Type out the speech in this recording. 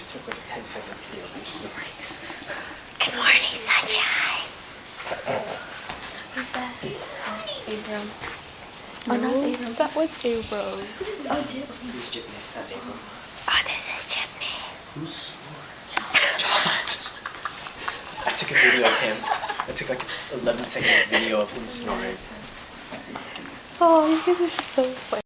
just took like a 10-second video of him snoring. Good morning, sunshine. Who's that? Abram. No, Oh, not Abram. that was Abram. Oh, Jim. This is Jitney. That's April. Oh, this is Chimney. Who's I took a video of him. I took like an 11-second video of him snoring. Oh, you guys are so funny.